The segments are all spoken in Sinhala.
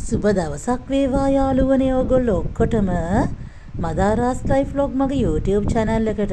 සුබ දවසක් වේවා යාළුවනේ ඕගොල්ලෝ ඔක්කොටම මදාරාස් ලයිෆ් vlog මගේ YouTube channel එකට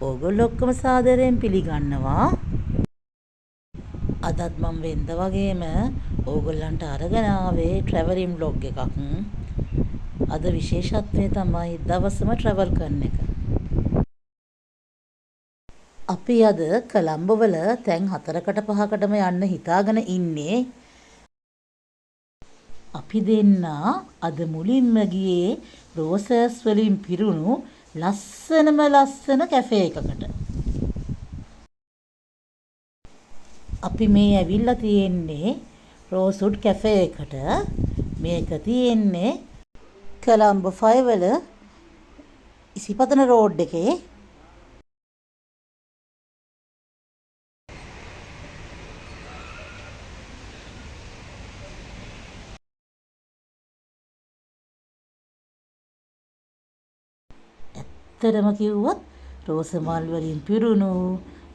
ඕගොල්ලෝ ඔක්කොම සාදරයෙන් පිළිගන්නවා. අදත් මම වෙනද වගේම ඕගොල්ලන්ට අරගෙන ආවේ traveling vlog එකක්. අද විශේෂත්වය තමයි දවසම travel කරන එක. අපි අද කොළඹ වල තැන් 4කට 5කටම යන්න හිතාගෙන ඉන්නේ. අපි දෙන්නා අද මුලින්ම ගියේ රෝසස් වලින් පිරුණු ලස්සන කැෆේ එකකට. අපි මේ ඇවිල්ලා තියෙන්නේ රෝස්වුඩ් කැෆේ එකට. මේක තියෙන්නේ කොළඹ 5 වල ඉසිපතන රෝඩ් එකේ. ඇත්තටම කිව්වොත් රෝස මල් වලින් පිරුණු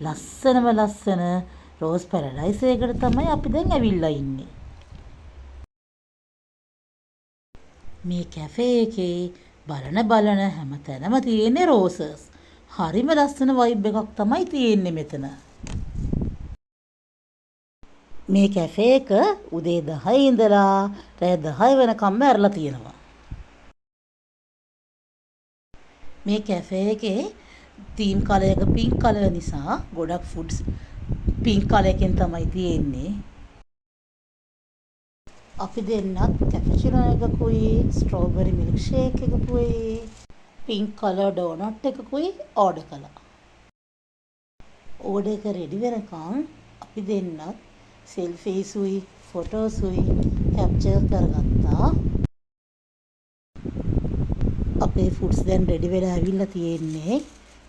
ලස්සන රෝස් පැරඩයිස් එකකට තමයි අපි දැන් ඇවිල්ලා ඉන්නේ. මේ කැෆේ එකේ බලන හැම තැනම තියෙන්නේ රෝසස්. හරිම ලස්සන වයිබ් එකක් තමයි තියෙන්නේ මෙතන. මේ කැෆේ එක උදේ 10 ඉඳලා රෑ 10 වෙනකම්ම ඇරලා තියෙනවා. මේ කැෆේ එකේ තීම් කලර් එක පින්ක් කලර් නිසා ගොඩක් ෆුඩ්ස් පින්ක් කලර් එකෙන් තමයි තියෙන්නේ. අපි දෙන්නත් කැපචිනෝ එකකුයි ස්ට්‍රෝබෙරි මිල්ක් ෂේක් එකකුයි පින්ක් කලර් ඩෝනට් එකකුයි ඕඩර් කළා. ඕඩර් එක රෙඩි වෙනකන් අපි දෙන්නත් සෙල්ෆීසුයි ෆොටෝසුයි කැප්චර් කරගත්තා. අපේ ෆුඩ්ස් දැන් රෙඩි වෙලා ඇවිල්ලා තියෙන්නේ.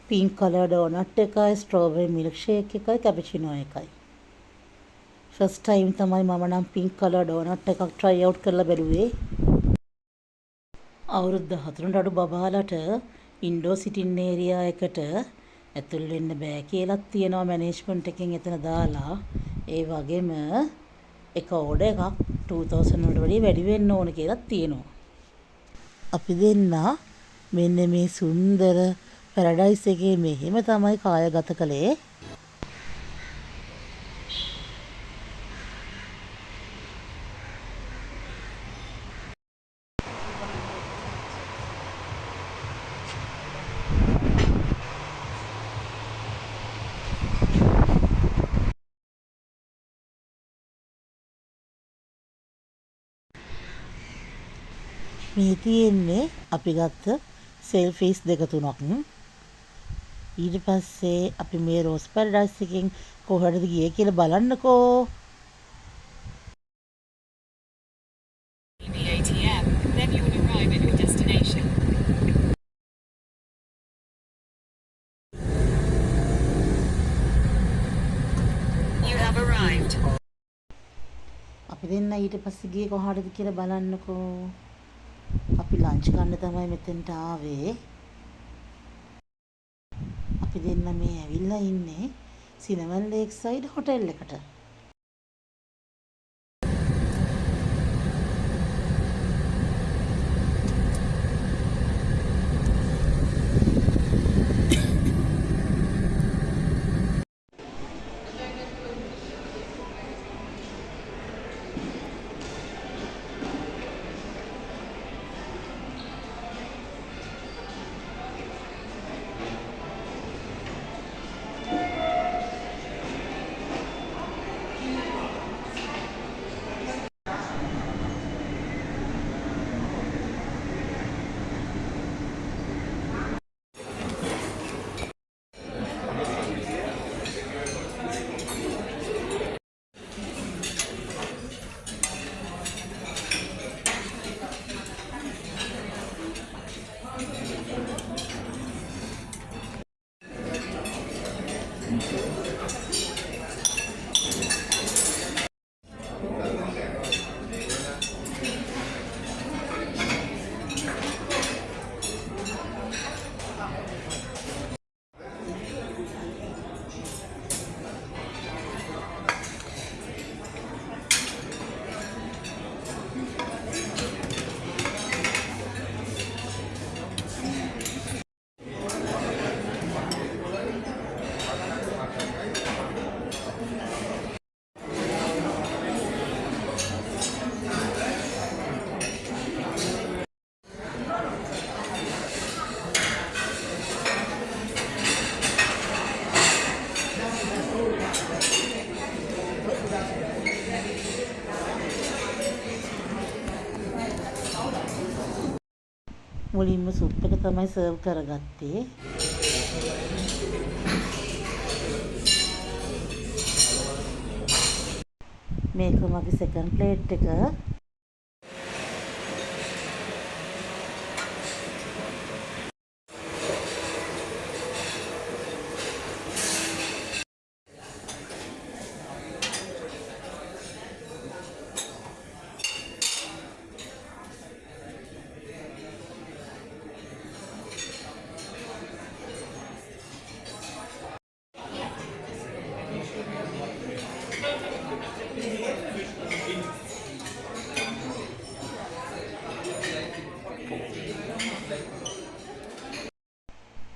පින්ක් කලර් ඩෝනට් එකයි ස්ට්‍රෝබෙරි මිල්ක් ෂේක් එකයි කැපචිනෝ එකයි. ෆස්ට් ටයිම් තමයි මම නම් පින්ක් කලර් ඩෝනට් එකක් try out කරලා බැලුවේ. අවුරුදු 14ට අඩු බබාලට ඉන්ඩෝ සිටින් ඒරියා එකට ඇතුල් වෙන්න බෑ කියලා තියෙනවා මැනේජ්මන්ට් එකෙන් එතන දාලා. ඒ වගේම එක ඕඩර් එකක් 2000 වලට වඩා වැඩි වෙන්න ඕන කියලා තියෙනවා. අපි දෙන්නා මෙන්න මේ සුන්දර පැරඩයිස් එකේ මෙහෙම තමයි කායගත කළේ. මේ තියෙන්නේ අපි ගත්ත සෙල්ෆීස් දෙක තුනක්. ඊට පස්සේ අපි මේ රෝස් පැරඩයිස් එකෙන් කොහටද ගියේ කියලා බලන්නකෝ. The ATM, then you will arrive at your destination. You have arrived. අපි දෙන්න ඊට පස්සේ ගියේ කොහටද කියලා බලන්නකෝ. අපි ලන්ච් ගන්න තමයි මෙතෙන්ට ආවේ. අපි දෙන්න මේ ඇවිල්ලා ඉන්නේ සිනමන් ලේක් සයිඩ් හොටෙල් එකට. මුලින්ම සුප් එක තමයි සර්ව් කරගත්තේ. මේක මගේ සෙකන්ඩ් ප්ලේට් එක.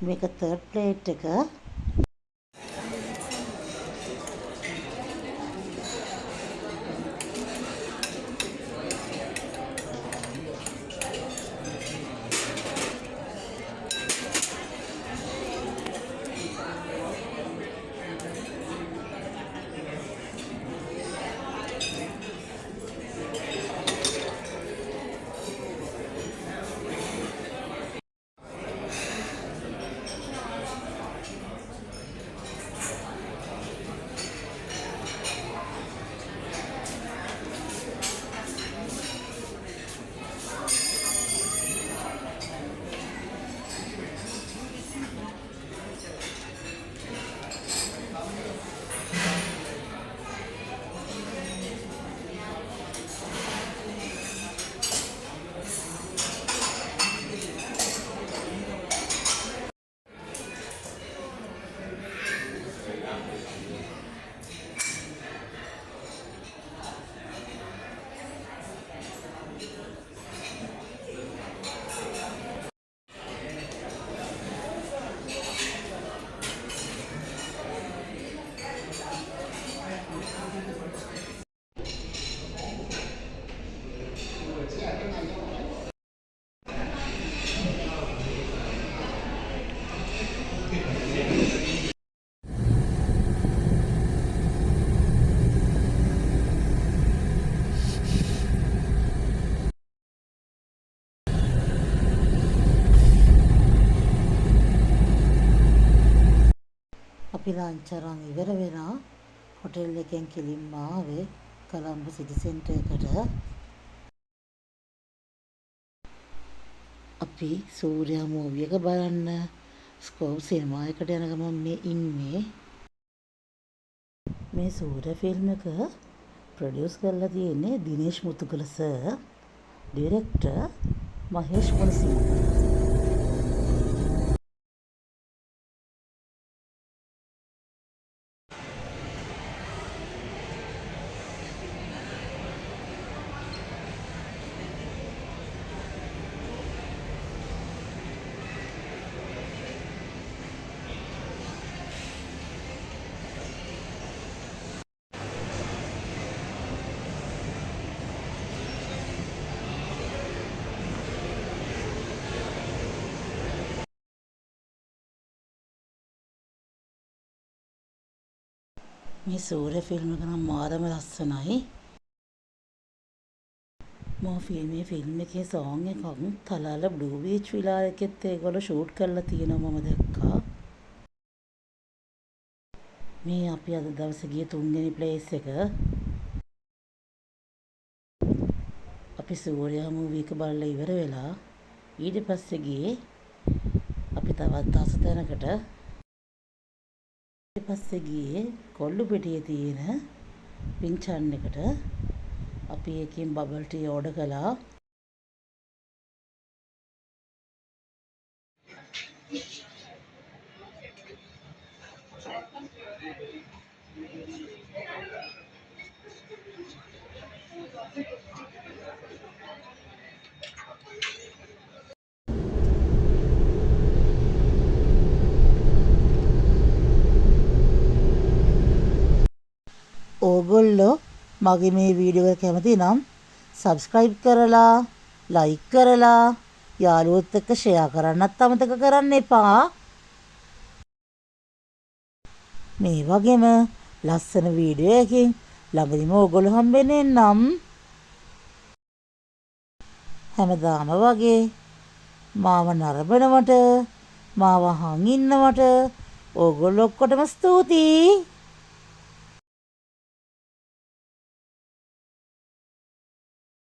මේක තර්ඩ් ප්ලේට් එක. අපි ලන්ච් අරන් ඉවර වෙලා හොටෙල් එකෙන් කෙලින්ම ආවේ කොළඹ සිටි සෙන්ටර් එකට. අපි සූර්යා මූවි එක බලන්න ස්කෝප් සිනමා එකට යන ගමන් මේ ඉන්නේ. මේ සූර්යා ෆිල්ම් එක ප්‍රොඩියුස් කරලා තියෙන්නේ දිනේෂ් මුතුකල සර්, ඩිරෙක්ටර් මහේෂ් මොනසිංහ. මේ සූර්ය ෆිල්ම් එක නම් මාරම ලස්සනයි. මේ ෆිල්ම් එකේ සෝං එකක් තලාල බ්ලූ බීච් විලා එකෙත් ඒගොල්ලෝ ෂූට් කරලා තියෙනවා මම දැක්කා. මේ අපි අද දවසේ ගිය තුන්වෙනි ප්ලේස් එක. අපි සූර්යා මූවි එක බලලා ඉවර වෙලා ඊට පස්සේ ගියේ අපි තවත් දවස් තැනකට. ඊට පස්සේ ගියේ කොල්ලුපිටියේ තියෙන පින්චන් එකට. අපි එකකින් බබල් ටී ඕඩර් කළා. ඕගොල්ලෝ මගේ මේ වීඩියෝ එක කැමති නම් සබ්ස්ක්‍රයිබ් කරලා ලයික් කරලා යාළුවොත් එක්ක ෂෙයා කරන්නත් අමතක කරන්න එපා. මේ වගේම ලස්සන වීඩියෝ එකකින් ළඟදිම ඕගොල්ලෝ හම්බෙන්නේ නම් හැමදාම වගේ මාව නරඹනවට මාව අහන් ඉන්නවට ඕගොල්ලෝ ඔක්කොටම ස්තුතියි.